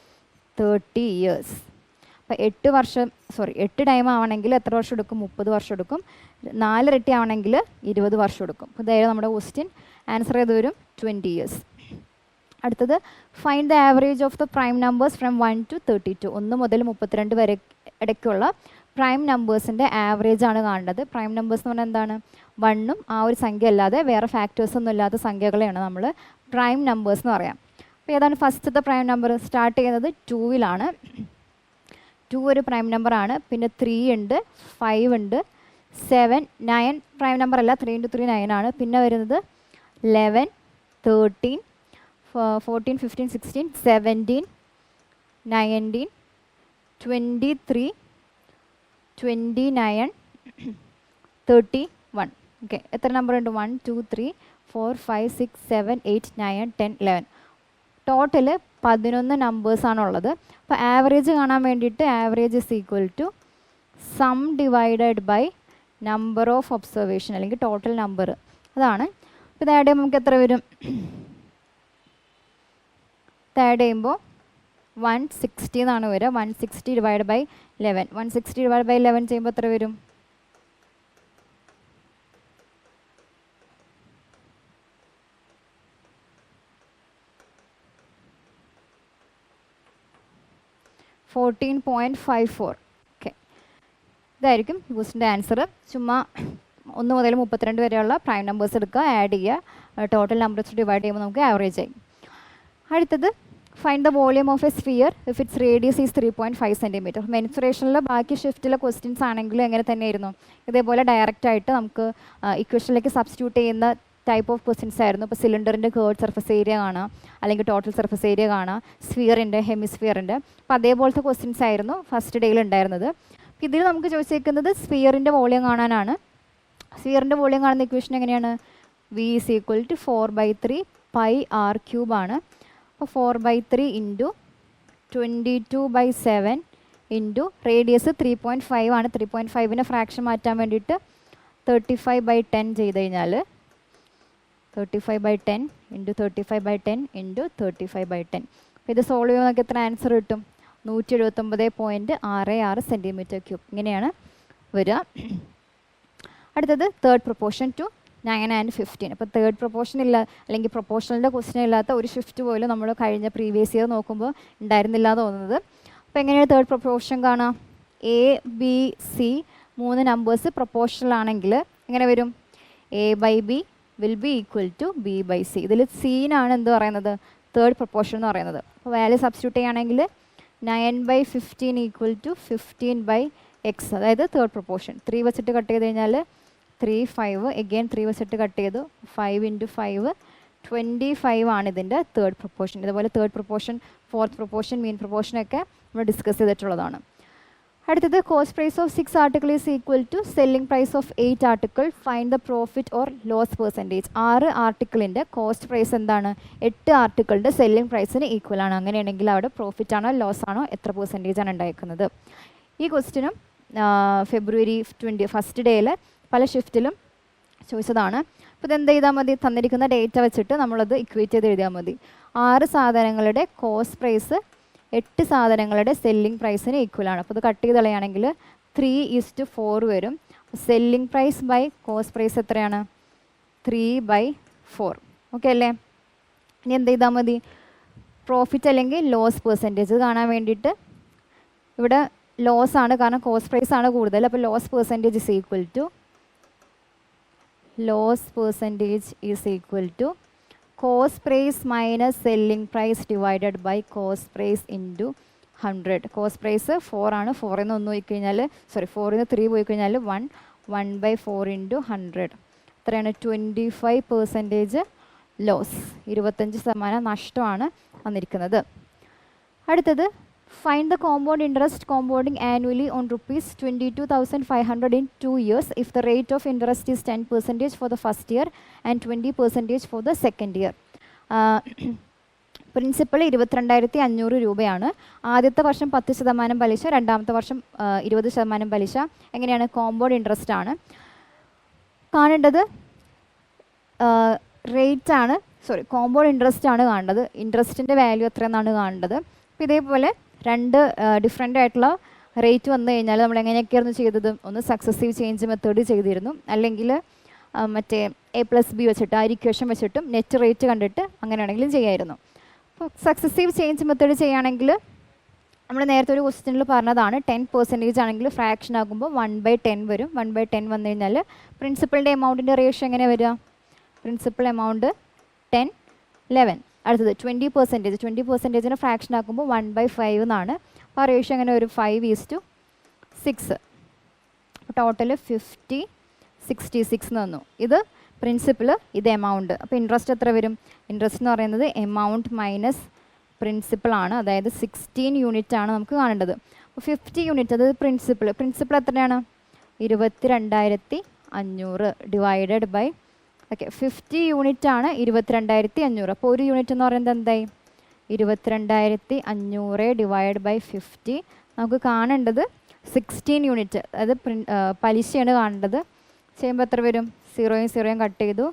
30 years. അപ്പോൾ 8 ടൈം ആവണമെങ്കിൽ എത്ര വർഷം എടുക്കും? 30 വർഷം എടുക്കും. 4 ഇരട്ടി ആവണമെങ്കിൽ 20 വർഷം എടുക്കും. അപ്പോൾ ഇതായിരുന്നു നമ്മുടെ ക്വസ്റ്റ്യൻ. ആൻസർ ചെയ്ത് വരും 20 years. അടുത്തത് find the average of the prime numbers from 1 to 32. 1 മുതൽ 32 വരെ ഇടയ്ക്കുള്ള പ്രൈം നമ്പേഴ്സിൻ്റെ ആവറേജ് ആണ് കാണേണ്ടത്. പ്രൈം നമ്പേഴ്സ് എന്ന് പറഞ്ഞാൽ എന്താണ്? 1ഉം ആ ഒരു സംഖ്യ അല്ലാതെ വേറെ ഫാക്ടേഴ്സ് ഒന്നും ഇല്ലാത്ത സംഖ്യകളെയാണ് നമ്മൾ പ്രൈം നമ്പേഴ്സ് എന്ന് പറയാം. അപ്പോൾ ഏതാണ് ഫസ്റ്റത്തെ പ്രൈം നമ്പർ? സ്റ്റാർട്ട് ചെയ്യുന്നത് 2-ലാണ്. 2 ഒരു പ്രൈം നമ്പറാണ്. പിന്നെ 3 ഉണ്ട്, 5 ഉണ്ട്, 7, 9 പ്രൈം നമ്പർ അല്ല. 3 × 3 9 ആണ്. പിന്നെ വരുന്നത് 11, 13, 14, 15, 16, 17, 19, 23, 29, 31. ഓക്കെ, എത്ര നമ്പർ ഉണ്ട്? 1, 2, 3, 4, 5, 6, 7, 8, 9, 10, 11. ടോട്ടൽ 11 നമ്പേഴ്സാണുള്ളത്. അപ്പോൾ ആവറേജ് കാണാൻ വേണ്ടിയിട്ട് average is equal to sum divided by number of observation അല്ലെങ്കിൽ ടോട്ടൽ നമ്പർ. അതാണ്. അപ്പോൾ ഇത് ആഡ് ചെയ്യുമ്പോൾ നമുക്ക് എത്ര വരും? ഇത് ആഡ് ചെയ്യുമ്പോൾ 160 എന്നാണ് വരിക. 160 ഡിവൈഡ് ബൈ 11. 160 ഡിവൈഡ് ബൈ 11 ചെയ്യുമ്പോൾ എത്ര വരും? 14.54. ഓക്കെ, ഇതായിരിക്കും ക്വസ്റ്റിൻ്റെ ആൻസർ. ചുമ്മാ 1 മുതൽ 32 വരെയുള്ള പ്രൈം നമ്പേഴ്സ് എടുക്കുക, ആഡ് ചെയ്യുക, ടോട്ടൽ നമ്പേഴ്സ് ഡിവൈഡ് ചെയ്യുമ്പോൾ നമുക്ക് ആവറേജ് ആയി. അടുത്തത് find the volume of A sphere if it's radius is 3.5 cm. മെൻസുറേഷനിലെ ബാക്കി ഷിഫ്റ്റിലെ ക്വസ്റ്റ്യൻസ് ആണെങ്കിലും എങ്ങനെ തന്നെയായിരുന്നു? ഇതേപോലെ ഡയറക്റ്റ് ആയിട്ട് നമുക്ക് ഇക്വേഷനിലേക്ക് സബ്സ്റ്റിറ്റ്യൂട്ട് ചെയ്യുന്ന ടൈപ്പ് ഓഫ് ക്വസ്റ്റ്യൻസ് ആയിരുന്നു. ഇപ്പോൾ സിലിണ്ടറിൻ്റെ കേർഡ് സർഫസ് ഏരിയ കാണാം, അല്ലെങ്കിൽ ടോട്ടൽ സർഫസ് ഏരിയ കാണാം, സ്ഫിയറിൻ്റെ, ഹെമിസ്ഫിയറിൻ്റെ. അപ്പോൾ അതേപോലത്തെ ക്വസ്റ്റ്യൻസ് ആയിരുന്നു ഫസ്റ്റ് ഡേയിൽ ഉണ്ടായിരുന്നത്. ഇതിൽ നമുക്ക് ചോദിച്ചേക്കുന്നത് സ്ഫിയറിൻ്റെ വോളിയം കാണാനാണ്. സ്ഫിയറിൻ്റെ വോളിയം കാണുന്ന ഇക്വേഷൻ എങ്ങനെയാണ്? V is equal to 4/3 pi r³ ആണ്. അപ്പോൾ 4/3 ഇൻറ്റു 22/7 ഇൻറ്റു റേഡിയസ് 3.5 ആണ്. 3.5ൻ്റെ ഫ്രാക്ഷൻ മാറ്റാൻ വേണ്ടിയിട്ട് 35/10 ചെയ്ത് കഴിഞ്ഞാൽ 35/10 ഇൻറ്റു 35/10 ഇൻറ്റു 35/10. അപ്പോൾ ഇത് സോൾവ് ചെയ്യുമ്പോൾ നമുക്ക് എത്ര ആൻസർ കിട്ടും? 179.66 cm3. ഇങ്ങനെയാണ് വരിക. അടുത്തത് തേർഡ് പ്രൊപ്പോർഷൻ ടു 9 and 15. അപ്പോൾ തേർഡ് പ്രൊപ്പോർഷൻ ഇല്ല, അല്ലെങ്കിൽ പ്രൊപ്പോർഷണലിൻ്റെ ക്വസ്റ്റ്യൻ ഇല്ലാത്ത ഒരു ഷിഫ്റ്റ് പോലും നമ്മൾ കഴിഞ്ഞ പ്രീവിയസ് ഇയർ നോക്കുമ്പോൾ ഉണ്ടായിരുന്നില്ല തോന്നുന്നത്. അപ്പോൾ എങ്ങനെയാണ് തേർഡ് പ്രൊപ്പോർഷൻ കാണാം? A B C 3 numbers proportional ആണെങ്കിൽ എങ്ങനെ വരും? A by B will B equal to B by C. ഇതിൽ സീനാണ് എന്ത് പറയുന്നത്? തേർഡ് പ്രൊപ്പോർഷൻ എന്ന് പറയുന്നത്. അപ്പോൾ വാല്യൂ സബ്സ്റ്റിറ്റ്യൂട്ട് ചെയ്യുകയാണെങ്കിൽ 9/15 ഈക്വൽ ടു 15/x, അതായത് തേർഡ് പ്രൊപ്പോർഷൻ. 3 വെച്ചിട്ട് കട്ട് ചെയ്ത് കഴിഞ്ഞാൽ 3 5, എഗെയിൻ 3 വെച്ചിട്ട് കട്ട് ചെയ്തു 5 × 5 25 ആണ് ഇതിൻ്റെ തേർഡ് പ്രൊപ്പോർഷൻ. ഇതുപോലെ third proportion, fourth proportion, mean proportion ഒക്കെ നമ്മൾ ഡിസ്കസ് ചെയ്തിട്ടുള്ളതാണ്. അടുത്തത് cost price of 6 article is equal to selling price of 8 article, find the profit or loss percentage. 6 ആർട്ടിക്കിളിൻ്റെ കോസ്റ്റ് പ്രൈസ് എന്താണ്? 8 ആർട്ടിക്കിളിൻ്റെ സെല്ലിംഗ് പ്രൈസിന് ഈക്വൽ ആണ്. അങ്ങനെയാണെങ്കിൽ അവിടെ പ്രോഫിറ്റ് ആണോ ലോസ് ആണോ, എത്ര പെർസെൻറ്റേജ് ആണ് ഉണ്ടായിരിക്കുന്നത്? ഈ ക്വസ്റ്റിനും ഫെബ്രുവരി 21st ഡേയിൽ പല ഷിഫ്റ്റിലും ചോദിച്ചതാണ്. അപ്പോൾ ഇതെന്ത് ചെയ്താൽ മതി? തന്നിരിക്കുന്ന ഡേറ്റ വെച്ചിട്ട് നമ്മളത് ഇക്വേറ്റ് ചെയ്ത് എഴുതിയാൽ മതി. 6 സാധനങ്ങളുടെ കോസ്റ്റ് പ്രൈസ് 8 സാധനങ്ങളുടെ സെല്ലിംഗ് പ്രൈസിന് ഈക്വൽ ആണ്. അപ്പോൾ ഇത് കട്ട് ചെയ്ത് കളയുകയാണെങ്കിൽ 3:4 വരും. Selling price by cost price എത്രയാണ്? 3/4. ഓക്കെ അല്ലേ? ഇനി എന്ത് ചെയ്താൽ മതി? പ്രോഫിറ്റ് അല്ലെങ്കിൽ ലോസ് പെർസെൻറ്റേജ് കാണാൻ വേണ്ടിയിട്ട് ഇവിടെ ലോസ് ആണ്, കാരണം കോസ്റ്റ് പ്രൈസ് ആണ് കൂടുതൽ. അപ്പോൾ loss percentage is equal to cost price minus selling price divided by cost price into 100. Cost price 4 ആണ്. 4ൽ നിന്ന് 1 പോയി കഴിഞ്ഞാൽ 4ൽ നിന്ന് 3 പോയി കഴിഞ്ഞാൽ 1/4 × 100. എത്രയാണ്? 25% ലോസ്, 25% നഷ്ടമാണ് വന്നിരിക്കുന്നത്. അടുത്തത് find the compound interest compounding annually on ₹22,500 in 2 years if the rate of interest is 10% for the first year and 20% for the second year. Principal 22,500 രൂപയാണ്. ആദ്യത്തെ വർഷം 10% പലിശ, രണ്ടാമത്തെ വർഷം 20% പലിശ. എങ്ങനെയാണ്? കോമ്പൗണ്ട് ഇൻട്രസ്റ്റ് ആണ് കാണേണ്ടത്. റേറ്റ് ആണ്, കോമ്പൗണ്ട് ഇൻട്രസ്റ്റ് ആണ് കാണേണ്ടത്. ഇൻട്രസ്റ്റിൻ്റെ വാല്യൂ എത്രയെന്നാണ് കാണേണ്ടത്. അപ്പോൾ ഇതേപോലെ 2 ഡിഫറെൻ്റ് ആയിട്ടുള്ള റേറ്റ് വന്നു കഴിഞ്ഞാൽ നമ്മൾ എങ്ങനെയൊക്കെയായിരുന്നു ചെയ്തത്? ഒന്ന് സക്സസീവ് ചേഞ്ച് മെത്തേഡ് ചെയ്തിരുന്നു, അല്ലെങ്കിൽ മറ്റേ A+B വെച്ചിട്ട് ആ ഇക്വേഷൻ വെച്ചിട്ടും നെറ്റ് റേറ്റ് കണ്ടിട്ട് അങ്ങനെയാണെങ്കിലും ചെയ്യാമായിരുന്നു. അപ്പോൾ സക്സസീവ് ചേഞ്ച് മെത്തേഡ് ചെയ്യുകയാണെങ്കിൽ നമ്മൾ നേരത്തെ ഒരു ക്വസ്റ്റ്യനിൽ പറഞ്ഞതാണ് 10% ആണെങ്കിൽ ഫ്രാക്ഷൻ ആകുമ്പോൾ 1/10 വരും. 1/10 വന്നു കഴിഞ്ഞാൽ പ്രിൻസിപ്പളിൻ്റെ എമൗണ്ടിൻ്റെ റേഷ്യോ എങ്ങനെ വരിക? Principal amount 10/11. അടുത്തത് 20%. ഫ്രാക്ഷൻ ആക്കുമ്പോൾ 1/5 എന്നാണ്. അപ്പോൾ ആ റേഷ്യോ അങ്ങനെ ഒരു 5:6. ടോട്ടൽ 50/66 എന്ന് വന്നു. ഇത് പ്രിൻസിപ്പൽ, ഇത് എമൗണ്ട്. അപ്പോൾ ഇൻട്രസ്റ്റ് എത്ര വരും? ഇൻട്രസ്റ്റ് എന്ന് പറയുന്നത് എമൗണ്ട് മൈനസ് പ്രിൻസിപ്പൾ ആണ്, അതായത് 16 യൂണിറ്റ് ആണ് നമുക്ക് കാണേണ്ടത്. അപ്പോൾ 50 യൂണിറ്റ്, അത് പ്രിൻസിപ്പൾ എത്രയാണ്? 22,500 ഡിവൈഡഡ് ബൈ 50 യൂണിറ്റ് ആണ് 22,500. അപ്പോൾ ഒരു യൂണിറ്റ് എന്ന് പറയുന്നത് എന്തായി? 22,500 ഡിവൈഡ് ബൈ 50. നമുക്ക് കാണേണ്ടത് 16 യൂണിറ്റ്, അതായത് പലിശയാണ് കാണേണ്ടത്. ചെയ്യുമ്പോൾ എത്ര വരും? 0 കട്ട് ചെയ്തു.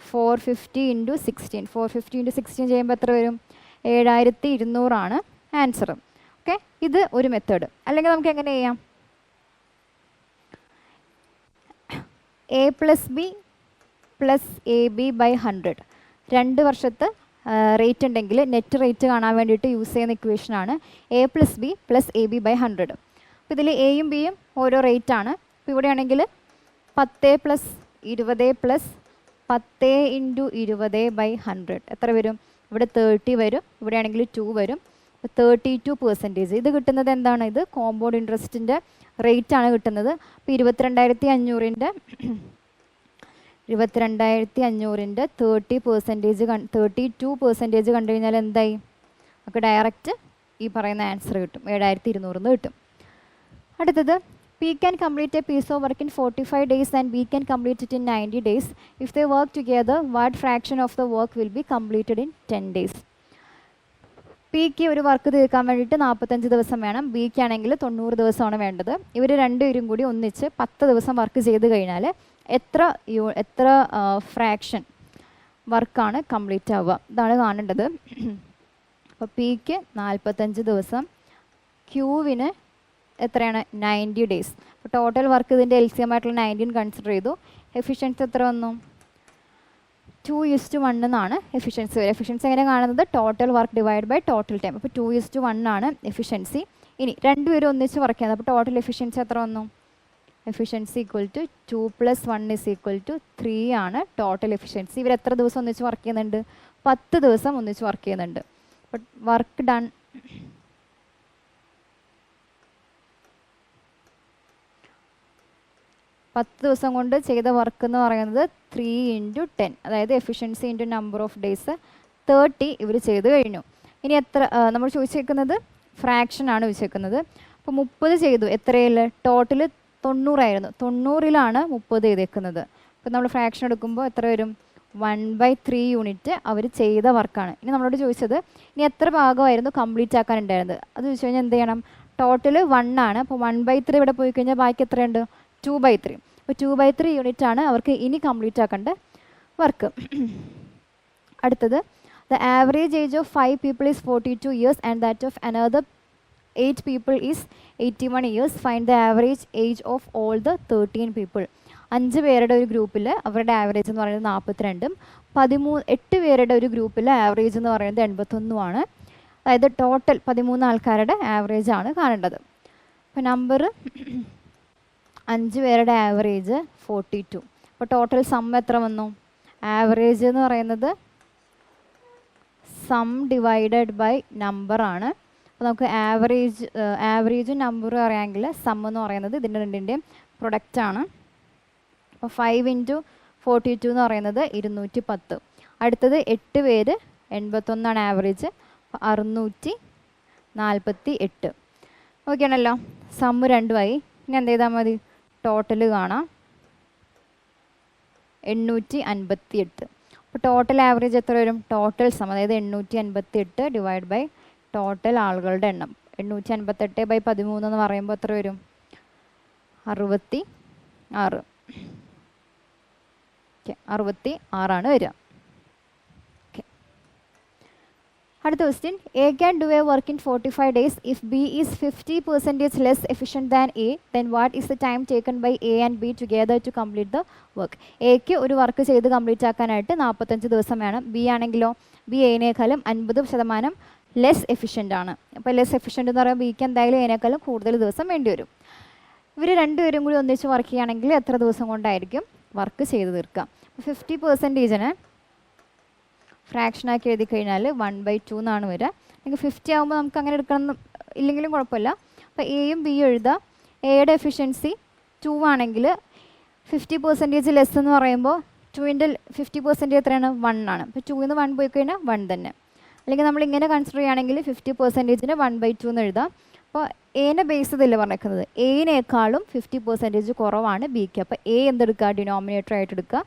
450 × 16. 450 × 16 ചെയ്യുമ്പോൾ എത്ര വരും? 7,200 ആണ് ആൻസർ. ഓക്കെ, ഇത് ഒരു മെത്തേഡ്. അല്ലെങ്കിൽ നമുക്ക് എങ്ങനെ ചെയ്യാം? A+B + AB / 100. 2 വർഷത്തെ റേറ്റ് ഉണ്ടെങ്കിൽ നെറ്റ് റേറ്റ് കാണാൻ വേണ്ടിയിട്ട് യൂസ് ചെയ്യുന്ന ഇക്വേഷനാണ് A+B + AB / 100. അപ്പോൾ ഇതിൽ എയും ബിയും ഓരോ റേറ്റ് ആണ്. അപ്പോൾ ഇവിടെയാണെങ്കിൽ 10 + 20 + 10 × 20/100 എത്ര വരും? ഇവിടെ 30 വരും, ഇവിടെയാണെങ്കിൽ 2 വരും. അപ്പോൾ 32%. ഇത് കിട്ടുന്നത് എന്താണ്? ഇത് കോമ്പൗണ്ട് ഇൻട്രസ്റ്റിൻ്റെ റേറ്റ് ആണ് കിട്ടുന്നത്. അപ്പോൾ 22,500ൻ്റെ 32% കണ്ടു കഴിഞ്ഞാൽ എന്തായി? നമുക്ക് ഡയറക്റ്റ് ഈ പറയുന്ന ആൻസർ കിട്ടും, 7,200 കിട്ടും. അടുത്തത് P can complete a piece of work in 45 days and B can complete it in 90 days. If they work together, what fraction of the work will be completed in 10 days? Pക്ക് ഒരു work തീർക്കാൻ വേണ്ടിയിട്ട് 45 ദിവസം വേണം, Bക്ക് ആണെങ്കിൽ 90 ദിവസമാണ് വേണ്ടത്. ഇവർ രണ്ടുപേരും കൂടി ഒന്നിച്ച് 10 ദിവസം വർക്ക് ചെയ്ത് കഴിഞ്ഞാൽ എത്ര ഫ്രാക്ഷൻ വർക്കാണ് കംപ്ലീറ്റ് ആവുക? ഇതാണ് കാണേണ്ടത്. അപ്പോൾ Pക്ക് 45 ദിവസം, Qവിന് എത്രയാണ് 90 ഡേയ്സ്. അപ്പോൾ ടോട്ടൽ വർക്ക് ഇതിൻ്റെ LCM ആയിട്ടുള്ള 19 കൺസിഡർ ചെയ്തു. എഫിഷ്യൻസി എത്ര വന്നു? 2:1 എന്നാണ് എഫിഷ്യൻസി വരെ. എഫിഷ്യൻസി എങ്ങനെ കാണുന്നത്? Total work divide by total time. അപ്പോൾ 2:1 ആണ് എഫിഷ്യൻസി. ഇനി രണ്ടുപേരും ഒന്നിച്ച് വർക്ക് ചെയ്യുന്നത്. അപ്പോൾ ടോട്ടൽ എഫിഷ്യൻസി എത്ര വന്നു? എഫിഷ്യൻസി ഈക്വൽ ടു 2 + 1 = 3 ആണ് ടോട്ടൽ എഫിഷ്യൻസി. ഇവർ എത്ര ദിവസം ഒന്നിച്ച് വർക്ക് ചെയ്യുന്നുണ്ട്? 10 ദിവസം ഒന്നിച്ച് വർക്ക് ചെയ്യുന്നുണ്ട്. അപ്പോൾ വർക്ക് ഡൺ 10 ദിവസം കൊണ്ട് ചെയ്ത വർക്ക് എന്ന് പറയുന്നത് 3 × 10, അതായത് efficiency into number of days 30 ഇവർ ചെയ്ത് കഴിഞ്ഞു. ഇനി എത്ര നമ്മൾ ചോദിച്ചേക്കുന്നത്? ഫ്രാക്ഷനാണ് ചോദിച്ചേക്കുന്നത്. അപ്പോൾ 30 ചെയ്തു. എത്രയിൽ? ടോട്ടൽ 90 ആയിരുന്നു. 90-ലാണ് 30 ചെയ്തേക്കുന്നത്. അപ്പോൾ നമ്മൾ ഫ്രാക്ഷൻ എടുക്കുമ്പോൾ എത്ര വരും? 1/3 യൂണിറ്റ് അവർ ചെയ്ത വർക്കാണ്. ഇനി നമ്മളോട് ചോദിച്ചത് ഇനി എത്ര ഭാഗമായിരുന്നു കംപ്ലീറ്റ് ആക്കാനുണ്ടായിരുന്നത്? അത് ചോദിച്ചു കഴിഞ്ഞാൽ എന്ത് ചെയ്യണം? ടോട്ടൽ 1 ആണ്. അപ്പോൾ 1/3 ഇവിടെ പോയി കഴിഞ്ഞാൽ ബാക്കി എത്രയുണ്ട്? 2/3. അപ്പോൾ 2/3 യൂണിറ്റ് ആണ് അവർക്ക് ഇനി കംപ്ലീറ്റ് ആക്കേണ്ട വർക്ക്. അടുത്തത് the average age of 5 people is 42 years and that of another 8 people is 81 years. Find the average age of all the 13 people. 5 പേരുടെ ഒരു ഗ്രൂപ്പിൽ അവരുടെ ആവറേജ് എന്ന് പറയുന്നത് 42ഉം 8 പേരുടെ ഒരു ഗ്രൂപ്പിൽ ആവറേജ് എന്ന് പറയുന്നത് 81ഉമാണ്. അതായത് ടോട്ടൽ 13 ആൾക്കാരുടെ ആവറേജ് ആണ് കാണേണ്ടത്. അപ്പോൾ നമ്പർ 5 പേരുടെ ആവറേജ് 42. അപ്പോൾ ടോട്ടൽ സം എത്ര വന്നു? ആവറേജ് എന്ന് പറയുന്നത് സം ഡിവൈഡഡ് ബൈ നമ്പർ ആണ്. അപ്പോൾ നമുക്ക് ആവറേജും നമ്പറും അറിയാമെങ്കിൽ സം എന്ന് പറയുന്നത് ഇതിൻ്റെ രണ്ടിൻ്റെയും പ്രൊഡക്റ്റാണ്. അപ്പോൾ 5 × 42 എന്ന് പറയുന്നത് 210. അടുത്തത് 8 പേര് 81 ആണ് ആവറേജ്. 648. ഓക്കെ ആണല്ലോ. സമ്മ് 2 ആയി. ഇനി എന്ത് ചെയ്താൽ മതി? ടോട്ടൽ കാണാം. 858. അപ്പോൾ ടോട്ടൽ ആവറേജ് എത്ര വരും? ടോട്ടൽ സം അതായത് 858 ഡിവൈഡ് ബൈ ടോട്ടൽ ആളുകളുടെ എണ്ണം. 858/13 എന്ന് പറയുമ്പോൾ എത്ര വരും? 66. ഓക്കെ, 66 വരിക. ഓക്കെ, അടുത്ത question. A can do a work in 45 days. If B is 50% less efficient than A, then what is the time taken by A and B together to complete the work? എക്ക് ഒരു work ചെയ്ത് complete ആക്കാനായിട്ട് 45 ദിവസം വേണം. B ആണെങ്കിലോ? B എനേക്കാളും 50% less efficient ആണ്. അപ്പോൾ less efficient എന്ന് പറയുമ്പോൾ ബിക്ക് എന്തായാലും എനേക്കാളും കൂടുതൽ ദിവസം വേണ്ടി വരും. ഇവർ രണ്ടുപേരും കൂടി ഒന്നിച്ച് വർക്ക് ചെയ്യുകയാണെങ്കിൽ എത്ര ദിവസം കൊണ്ടായിരിക്കും വർക്ക് ചെയ്ത് തീർക്കുക? 50%-നെ ഫ്രാക്ഷനാക്കി എഴുതി കഴിഞ്ഞാൽ 1/2 എന്നാണ് വരിക. അല്ലെങ്കിൽ 50 ആകുമ്പോൾ നമുക്ക് അങ്ങനെ എടുക്കണം ഇല്ലെങ്കിലും കുഴപ്പമില്ല. അപ്പോൾ എയും ബിയും എഴുതാം. എയുടെ എഫിഷ്യൻസി 2 ആണെങ്കിൽ 50% ലെസ് എന്ന് പറയുമ്പോൾ 2 × 50% എത്രയാണ്? 1 ആണ്. അപ്പോൾ 2 ന്ന് 1 പോയി കഴിഞ്ഞാൽ 1 തന്നെ. അല്ലെങ്കിൽ നമ്മൾ ഇങ്ങനെ കൺസിഡർ ചെയ്യുകയാണെങ്കിൽ 50%-നെ 1/2 എന്ന് എഴുതാം. അപ്പോൾ എനെ ബേസ് ചെയ്തല്ലേ പറഞ്ഞേക്കുന്നത്? എനേക്കാളും 50% കുറവാണ് ബിക്ക്. അപ്പോൾ എ എന്തെടുക്കുക? ഡിനോമിനേറ്റർ ആയിട്ട് എടുക്കുക.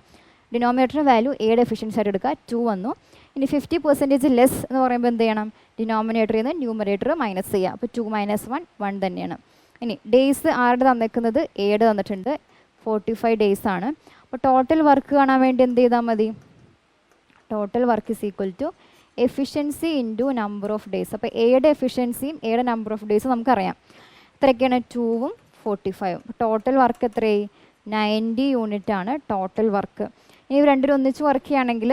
ഡിനോമിനേറ്ററിന് വാല്യൂ എയുടെ എഫിഷ്യൻസി ആയിട്ട് എടുക്കുക. 2 വന്നു. ഇനി 50% ലെസ് എന്ന് പറയുമ്പോൾ എന്ത് ചെയ്യണം? ഡിനോമിനേറ്ററിൽ നിന്ന് ന്യൂമറേറ്റർ മൈനസ് ചെയ്യുക. അപ്പോൾ 2 - 1 1 തന്നെയാണ്. ഇനി ഡേയ്സ് ആരുടെ തന്നേക്കുന്നത്? എയുടെ തന്നിട്ടുണ്ട്. 45 ഡേയ്സ് ആണ്. അപ്പോൾ ടോട്ടൽ വർക്ക് കാണാൻ വേണ്ടി എന്ത് ചെയ്താൽ മതി? Total work is equal to efficiency into number of days. അപ്പോൾ എയുടെ എഫിഷ്യൻസിയും എയുടെ നമ്പർ ഓഫ് ഡേയ്സും നമുക്കറിയാം. എത്രയൊക്കെയാണ്? 2ഉം 45ഉം. ടോട്ടൽ വർക്ക് എത്രയായി? 90 യൂണിറ്റ് ആണ് ടോട്ടൽ വർക്ക്. ഇനി ഇവർ രണ്ടുപേരും ഒന്നിച്ച് വർക്ക് ചെയ്യുകയാണെങ്കിൽ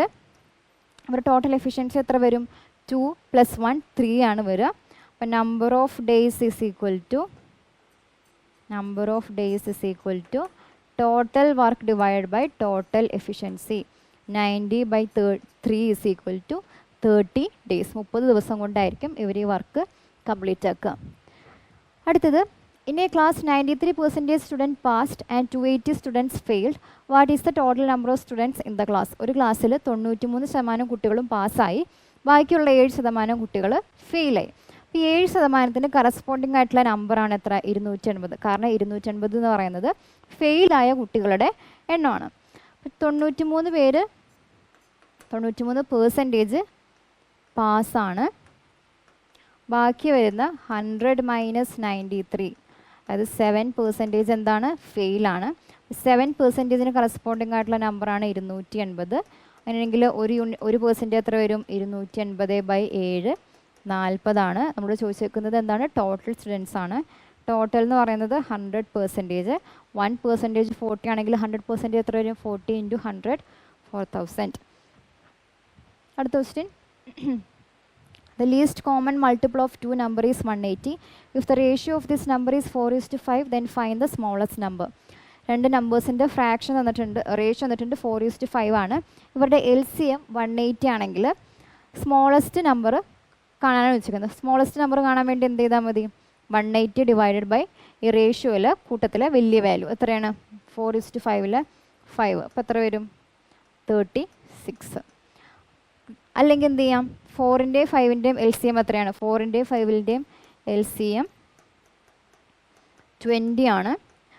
അവരുടെ ടോട്ടൽ എഫിഷ്യൻസി എത്ര വരും? 2 + 1 3 ആണ് വരിക. അപ്പോൾ number of days is equal to total work divide by total efficiency. 90/3 is equal to 30 days. 30 ദിവസം കൊണ്ടായിരിക്കും ഇവർ ഈ വർക്ക് കംപ്ലീറ്റ് ആക്കുക. അടുത്തത്, in a class 93% student passed and 280 students failed. What is the total number of students in the class? ഒരു ക്ലാസ്സിൽ 93% കുട്ടികളും പാസ്സായി, ബാക്കിയുള്ള 7% കുട്ടികൾ ഫെയിലായി. അപ്പോൾ 7%-ന് കറസ്പോണ്ടിങ് ആയിട്ടുള്ള നമ്പറാണ് എത്ര? 280. കാരണം 280 എന്ന് പറയുന്നത് ഫെയിലായ കുട്ടികളുടെ എണ്ണമാണ്. അപ്പോൾ 93% പാസ്സാണ്. ബാക്കി വരുന്ന 100 - 93, അതായത് 7% എന്താണ്? ഫെയിലാണ്. 7%-ന് കറസ്പോണ്ടിങ് ആയിട്ടുള്ള നമ്പറാണ് 280. അങ്ങനെയെങ്കിൽ ഒരു പെർസെൻറ്റേജ് എത്ര വരും? 280/7 40 ആണ്. നമ്മൾ ചോദിച്ചേക്കുന്നത് എന്താണ്? ടോട്ടൽ സ്റ്റുഡൻസ് ആണ്. ടോട്ടൽ എന്ന് പറയുന്നത് 100%. 1% 40 ആണെങ്കിൽ 100% എത്ര വരും? 40 × 100 4000. അടുത്ത question. The least common multiple of two number is 180. If the ratio of this number is 4:5, then find the smallest number. രണ്ട് നമ്പേഴ്സിൻ്റെ ഫ്രാക്ഷൻ തന്നിട്ടുണ്ട്, റേഷ്യോ തന്നിട്ടുണ്ട് 4:5 ആണ്. ഇവരുടെ LCM 180 ആണെങ്കിൽ സ്മോളസ്റ്റ് നമ്പർ കാണാനാണ് വെച്ചിരിക്കുന്നത്. സ്മോളസ്റ്റ് നമ്പർ കാണാൻ വേണ്ടി എന്ത് ചെയ്താൽ മതി? 180 ഡിവൈഡഡ് ബൈ ഈ റേഷ്യോയിൽ കൂട്ടത്തിലെ വലിയ വാല്യൂ എത്രയാണ്? 4:5 5. അപ്പോൾ എത്ര വരും? 36. അല്ലെങ്കിൽ എന്ത് ചെയ്യാം? 4ൻ്റെയും 5ൻ്റെയും LCM എത്രയാണ്? 4ൻ്റെയും 5ൻ്റെയും LCM 20 ആണ്.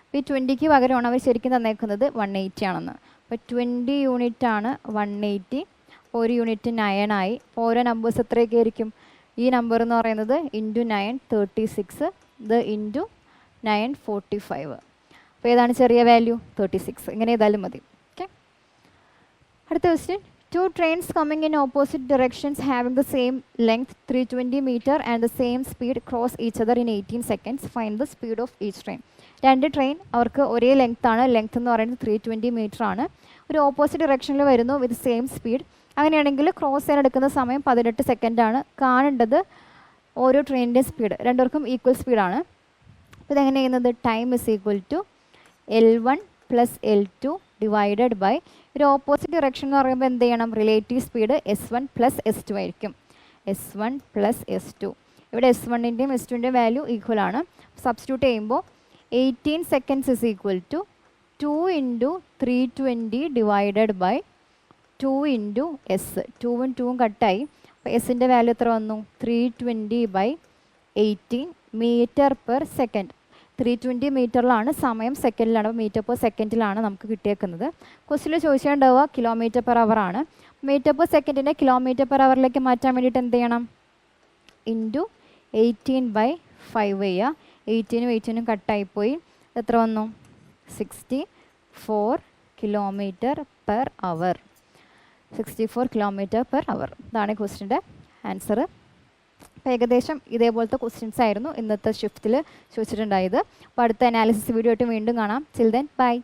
അപ്പോൾ ഈ 20ക്ക് പകരമാണ് അവർ ശരിക്കും തന്നേക്കുന്നത് 180 ആണെന്ന്. അപ്പോൾ 20 യൂണിറ്റ് ആണ് 180. ഒരു യൂണിറ്റ് 9 ആയി. അപ്പോൾ ഓരോ നമ്പേഴ്സ് എത്രയൊക്കെ ആയിരിക്കും? ഈ നമ്പർ എന്ന് പറയുന്നത് ഇൻറ്റു 9 36, ഇത് ഇൻറ്റു 9 45. അപ്പോൾ ഏതാണ് ചെറിയ വാല്യൂ? 36. ഇങ്ങനെ ഏതായാലും മതി. ഓക്കെ. അടുത്ത question. Two trains coming in opposite directions having the same length 320 meter and the same speed cross each other in 18 seconds. Find the speed of each train. രണ്ട് train അവർക്ക് ഒരേ ലെങ്ത് ആണ്. Length എന്ന് പറയുന്നത് 320 metre ആണ്. ഒരു opposite ഡിറക്ഷനിൽ വരുന്നു with same speed. അങ്ങനെയാണെങ്കിൽ ക്രോസ് ചെയ്യാൻ എടുക്കുന്ന സമയം 18 സെക്കൻഡാണ്. കാണേണ്ടത് ഓരോ ട്രെയിനിൻ്റെ സ്പീഡ്. രണ്ടുപേർക്കും ഈക്വൽ സ്പീഡാണ്. അപ്പോൾ ഇതെങ്ങനെ ചെയ്യുന്നത്? Time is equal to L1 + L2 divided by ഒരു ഓപ്പോസിറ്റ് ഡിറക്ഷൻ എന്ന് പറയുമ്പോൾ എന്ത് ചെയ്യണം? റിലേറ്റീവ് സ്പീഡ് S1 + S2 ആയിരിക്കും. S1 + S2. ഇവിടെ S1ൻ്റെയും S2ൻ്റെയും വാല്യൂ ഈക്വൽ ആണ്. സബ്സ്റ്റിറ്റ്യൂട്ട് ചെയ്യുമ്പോൾ 18 seconds is equal to 2 × 320 divided by 2 × S. 2ഉം 2ഉം കട്ടായി. അപ്പോൾ എസിൻ്റെ വാല്യൂ എത്ര വന്നു? 320/18 മീറ്റർ/സെക്കൻഡ്. 320 മീറ്ററിലാണ്, സമയം സെക്കൻഡിലാണ്. അപ്പോൾ മീറ്റർ/സെക്കൻഡിലാണ് നമുക്ക് കിട്ടിയേക്കുന്നത്. ക്വസ്റ്റിൽ ചോദിച്ചിട്ടുണ്ടാവുക km/h ആണ്. മീറ്റർ/സെക്കൻഡിനെ km/hലേക്ക് മാറ്റാൻ വേണ്ടിയിട്ട് എന്ത് ചെയ്യണം? ഇൻറ്റു 18/5 ചെയ്യുക. 18ഉം 18ഉം കട്ടായിപ്പോയി. എത്ര വന്നു? 64 km/h. 64 km/h. ഇതാണ് ക്വസ്റ്റിൻ്റെ ആൻസർ. അപ്പോൾ ഏകദേശം ഇതേപോലത്തെ ക്വസ്റ്റ്യൻസ് ആയിരുന്നു ഇന്നത്തെ ഷിഫ്റ്റിൽ ചോദിച്ചിട്ടുണ്ടായത്. അപ്പോൾ അടുത്ത അനാലിസിസ് വീഡിയോ ആയിട്ട് വീണ്ടും കാണാം. Till then bye.